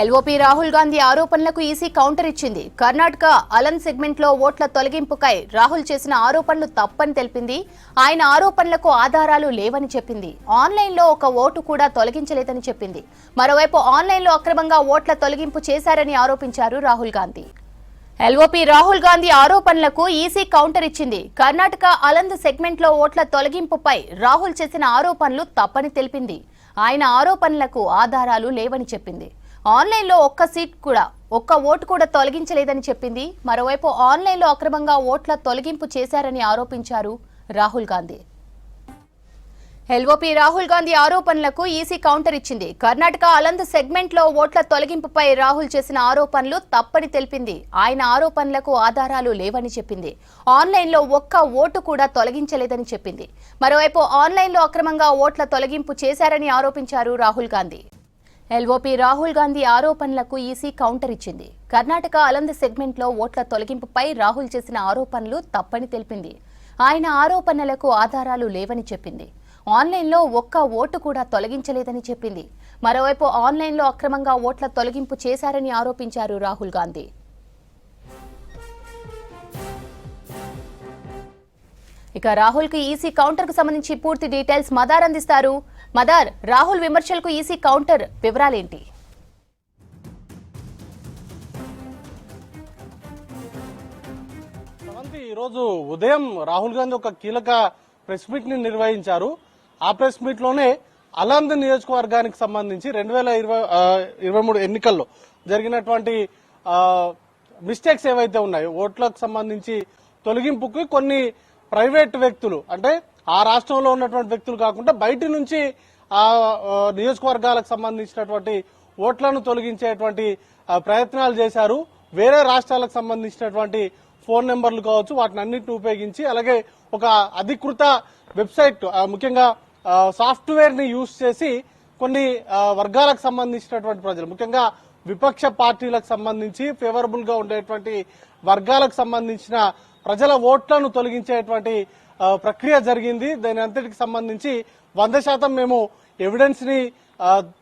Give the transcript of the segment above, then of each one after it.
LOP Rahul Gandhi ఆరోపణలకు EC counter ఇచ్చింది. కర్ణాటక అలం segment లో ఓట్ల తొలగింపుపై రాహుల్ చేసిన ఆరోపణలు తప్పని తెలిపింది. ఆయన ఆరోపణలకు ఆధారాలు లేవని చెప్పింది. ఆన్లైన్ లో ఒక ఓటు కూడా తొలగించలేదని చెప్పింది. మరోవైపు ఆన్లైన్ లో అక్రమంగా ఓట్ల తొలగింపు చేశారని ఆరోపించారు రాహుల్ గాంధీ. ఎల్ఓపీ రాహుల్ గాంధీ ఆరోపణలకు ఈసీ కౌంటర్ ఇచ్చింది. కర్ణాటక అలంద్ సెగ్మెంట్ లో ఓట్ల తొలగింపుపై రాహుల్ చేసిన ఆరోపణలు తప్పని తెలిపింది. ఆయన ఆరోపణలకు ఆధారాలు లేవని చెప్పింది. ఆన్లైన్ లో ఒక్క ఓటు కూడా తొలగించలేదని చెప్పింది. మరోవైపు ఆన్లైన్ లో అక్రమంగా ఓట్ల తొలగింపు చేశారని ఆరోపించారు రాహుల్ గాంధీ. ఎల్ఓపీ రాహుల్ గాంధీ ఆరోపణలకు ఈసీ కౌంటర్ ఇచ్చింది. కర్ణాటక అలంద్ సెగ్మెంట్ లో ఓట్ల తొలగింపుపై రాహుల్ చేసిన ఆరోపణలు తప్పని తెలిపింది. ఆయన ఆరోపణలకు ఆధారాలు లేవని చెప్పింది. ఆన్లైన్ లో ఒక్క ఓటు కూడా తొలగించలేదని చెప్పింది. మరోవైపు ఆన్లైన్ లో అక్రమంగా ఓట్ల తొలగింపు చేశారని ఆరోపించారు రాహుల్ గాంధీ. ఎల్ఓపీ రాహుల్ గాంధీ ఆరోపణలకు ఈసీ కౌంటర్ ఇచ్చింది. కర్ణాటక అలంద్ సెగ్మెంట్ లో ఓట్ల తొలగింపుపై రాహుల్ చేసిన ఆరోపణలు తప్పని తెలిపింది. ఆయన ఆరోపణలకు ఆధారాలు లేవని చెప్పింది. ఆన్లైన్లో ఒక్క ఓటు కూడా తొలగించలేదని చెప్పింది. మరోవైపు ఆన్లైన్లో అక్రమంగా ఓట్ల తొలగింపు చేశారని ఆరోపించారు రాహుల్ గాంధీ. ఇక రాహుల్ కి ఈసీ కౌంటర్ కు సంబంధించి పూర్తి డీటెయిల్స్ మదార్ అందిస్తారు. మదార్, రాహుల్ విమర్శలకు ఈసీ కౌంటర్ వివరాలేంటి? ఈరోజు ఉదయం రాహుల్ గాంధీ ఒక కీలక ప్రెస్ మీట్ ని నిర్వహించారు. ఆ ప్రెస్ మీట్ లోనే అలంద్ నియోజకవర్గానికి సంబంధించి 2023 ఎన్నికల్లో జరిగినటువంటి మిస్టేక్స్ ఏవైతే ఉన్నాయో ఓట్లకు సంబంధించి తొలగింపుకి కొన్ని ప్రైవేట్ వ్యక్తులు, అంటే ఆ రాష్ట్రంలో ఉన్నటువంటి వ్యక్తులు కాకుండా బయటి నుంచి ఆ నియోజకవర్గాలకు సంబంధించినటువంటి ఓట్లను తొలగించేటువంటి ప్రయత్నాలు చేశారు. వేరే రాష్ట్రాలకు సంబంధించినటువంటి ఫోన్ నెంబర్లు కావచ్చు, వాటిని అన్నింటిని ఉపయోగించి, అలాగే ఒక అధికృత వెబ్సైట్, ముఖ్యంగా సాఫ్ట్వేర్ ని యూజ్ చేసి కొన్ని వర్గాలకు సంబంధించినటువంటి ప్రజలు, ముఖ్యంగా విపక్ష పార్టీలకు సంబంధించి ఫేవరబుల్ గా ఉండేటువంటి వర్గాలకు సంబంధించిన ప్రజల ఓట్లను తొలగించేటువంటి ప్రక్రియ జరిగింది. దాని అంతటికి సంబంధించి 100% మేము ఎవిడెన్స్ ని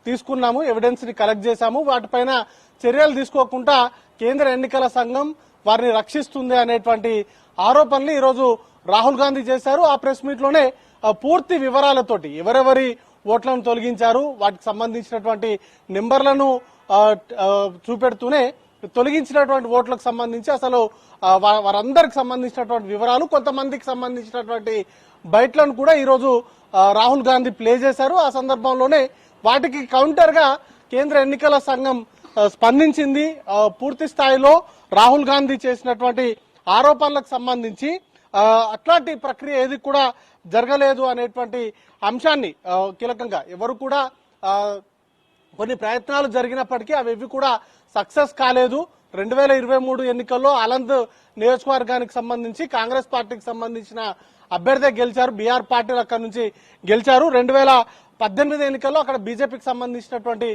తీసుకున్నాము, ఎవిడెన్స్ ని కలెక్ట్ చేశాము. వాటిపైన చర్యలు తీసుకోకుండా కేంద్ర ఎన్నికల సంఘం వారిని రక్షిస్తుంది అనేటువంటి ఆరోపణలు ఈరోజు రాహుల్ గాంధీ చేశారు. ఆ ప్రెస్ మీట్ లోనే పూర్తి వివరాలతోటి ఎవరెవరి ఓట్లను తొలగించారు, వాటికి సంబంధించినటువంటి నెంబర్లను చూపెడుతూనే తొలగించినటువంటి ఓట్లకు సంబంధించి అసలు వారందరికి సంబంధించినటువంటి వివరాలు, కొంతమందికి సంబంధించినటువంటి బయట్లను కూడా ఈరోజు రాహుల్ గాంధీ ప్లే చేశారు. ఆ సందర్భంలోనే వాటికి కౌంటర్ గా కేంద్ర ఎన్నికల సంఘం స్పందించింది. పూర్తి స్థాయిలో రాహుల్ గాంధీ చేసినటువంటి ఆరోపణలకు సంబంధించి అట్లాంటి ప్రక్రియ ఏది కూడా జరగలేదు అనేటువంటి అంశాన్ని కీలకంగా ఎవరు కూడా కొన్ని ప్రయత్నాలు జరిగినప్పటికీ అవి కూడా సక్సెస్ కాలేదు. 2023 ఎన్నికల్లో అలంద్ నియోజకవర్గానికి సంబంధించి కాంగ్రెస్ పార్టీకి సంబంధించిన అభ్యర్థి గెలిచారు. బీఆర్ పార్టీలు అక్కడి నుంచి గెలిచారు. 2018 ఎన్నికల్లో అక్కడ బీజేపీకి సంబంధించినటువంటి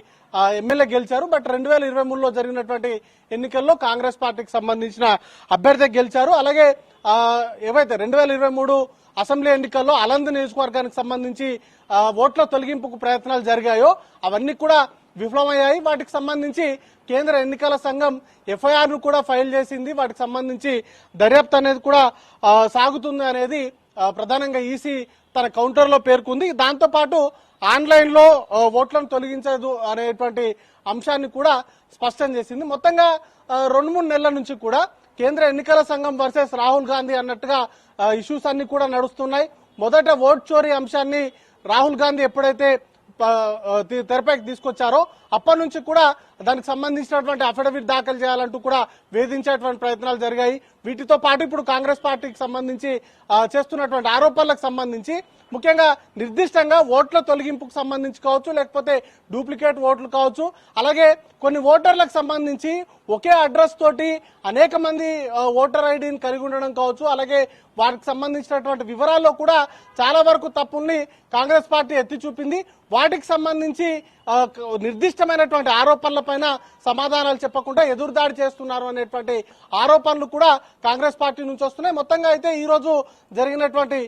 ఎమ్మెల్యే గెలిచారు. బట్ 2023లో జరిగినటువంటి ఎన్నికల్లో కాంగ్రెస్ పార్టీకి సంబంధించిన అభ్యర్థి గెలిచారు. అలాగే ఏవైతే 2023 అసెంబ్లీ ఎన్నికల్లో అలంద్ నియోజకవర్గానికి సంబంధించి ఓట్ల తొలగింపుకు ప్రయత్నాలు జరిగాయో అవన్నీ కూడా విఫలమయ్యాయి. వాటికి సంబంధించి కేంద్ర ఎన్నికల సంఘం ఎఫ్ఐఆర్ ను కూడా ఫైల్ చేసింది. వాటికి సంబంధించి దర్యాప్తు అనేది కూడా సాగుతుంది అనేది ప్రధానంగా ఈసీ తన కౌంటర్ లో పేర్కొంది. దాంతో పాటు ఆన్లైన్ లో ఓట్లను తొలగించదు అనేటువంటి అంశాన్ని కూడా స్పష్టం చేసింది. మొత్తంగా 2-3 నెలల నుంచి కూడా కేంద్ర ఎన్నికల సంఘం వర్సెస్ రాహుల్ గాంధీ అన్నట్టుగా ఇష్యూస్ అన్ని కూడా నడుస్తున్నాయి. మొదట ఓట్ చోరీ అంశాన్ని రాహుల్ గాంధీ ఎప్పుడైతే తెరపైకి తీసుకొచ్చారో అప్పటి నుంచి కూడా దానికి సంబంధించినటువంటి అఫిడవిట్ దాఖలు చేయాలంటూ కూడా వేధించేటువంటి ప్రయత్నాలు జరిగాయి. వీటితో పాటు ఇప్పుడు కాంగ్రెస్ పార్టీకి సంబంధించి చేస్తున్నటువంటి ఆరోపణలకు సంబంధించి ముఖ్యంగా నిర్దిష్టంగా ఓట్ల తొలగింపుకు సంబంధించి కావచ్చు, లేకపోతే డూప్లికేట్ ఓట్లు కావచ్చు, అలాగే కొన్ని ఓటర్లకు సంబంధించి ఒకే అడ్రస్ తోటి అనేక మంది ఓటర్ ఐడిని కలిగి ఉండడం కావచ్చు, అలాగే వాటికి సంబంధించినటువంటి వివరాల్లో కూడా చాలా వరకు తప్పుల్ని కాంగ్రెస్ పార్టీ ఎత్తి చూపింది. వాటికి సంబంధించి నిర్దిష్టమైనటువంటి ఆరోపణలపైన సమాధానాలు చెప్పకుండా ఎదురుదాడి చేస్తున్నారు అనేటువంటి ఆరోపణలు కూడా కాంగ్రెస్ పార్టీ నుంచి వస్తున్నాయి. మొత్తంగా అయితే ఈ రోజు జరిగినటువంటి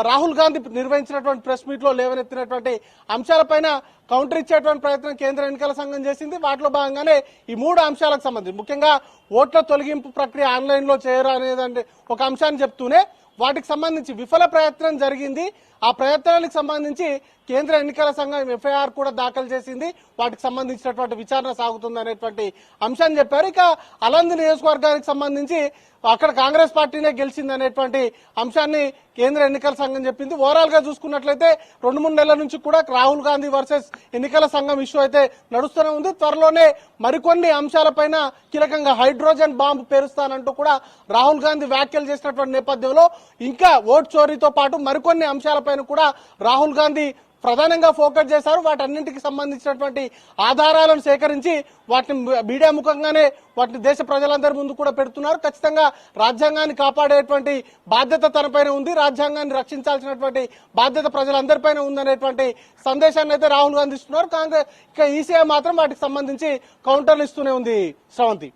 రాహుల్ గాంధీ నిర్వహించినటువంటి ప్రెస్ మీట్ లో లేవనెత్తినటువంటి అంశాలపైన కౌంటర్ ఇచ్చేటువంటి ప్రయత్నం కేంద్ర ఎన్నికల సంఘం చేసింది. వాటిలో భాగంగానే ఈ 3 అంశాలకు సంబంధించి ముఖ్యంగా ఓట్ల తొలగింపు ప్రక్రియ ఆన్లైన్ లో చేయరు అనేది ఒక అంశాన్ని చెప్తూనే వాటికి సంబంధించి విఫల ప్రయత్నం జరిగింది. ఆ ప్రయత్నానికి సంబంధించి కేంద్ర ఎన్నికల సంఘం ఎఫ్ఐఆర్ కూడా దాఖలు చేసింది. వాటికి సంబంధించినటువంటి విచారణ సాగుతుంది అనేటువంటి అంశాన్ని చెప్పారు. ఇక అలంద్ నియోజకవర్గానికి సంబంధించి అక్కడ కాంగ్రెస్ పార్టీనే గెలిచింది అనేటువంటి అంశాన్ని కేంద్ర ఎన్నికల సంఘం చెప్పింది. ఓవరాల్ గా చూసుకున్నట్లయితే 2-3 నెలల నుంచి కూడా రాహుల్ గాంధీ వర్సెస్ ఎన్నికల సంఘం ఇష్యూ అయితే నడుస్తూనే ఉంది. త్వరలోనే మరికొన్ని అంశాలపైన కీలకంగా హైడ్రోజన్ బాంబు పేరుస్తానంటూ కూడా రాహుల్ గాంధీ వ్యాఖ్యలు చేసినటువంటి నేపథ్యంలో ఇంకా ఓట్ చోరీతో పాటు మరికొన్ని అంశాలపైన కూడా రాహుల్ గాంధీ ప్రధానంగా ఫోకస్ చేశారు. వాటన్నింటికి సంబంధించినటువంటి ఆధారాలను సేకరించి వాటిని మీడియా ముఖంగానే వాటిని దేశ ప్రజలందరి ముందు కూడా పెడుతున్నారు. ఖచ్చితంగా రాజ్యాంగాన్ని కాపాడేటువంటి బాధ్యత తనపైన ఉంది, రాజ్యాంగాన్ని రక్షించాల్సినటువంటి బాధ్యత ప్రజలందరిపైన ఉందనేటువంటి సందేశాన్ని అయితే రాహుల్ గాంధీ ఇస్తున్నారు. కాంగ్రెస్ ఇక ఈసీఐ మాత్రం వాటికి సంబంధించి కౌంటర్లు ఇస్తూనే ఉంది. శ్రవంతి.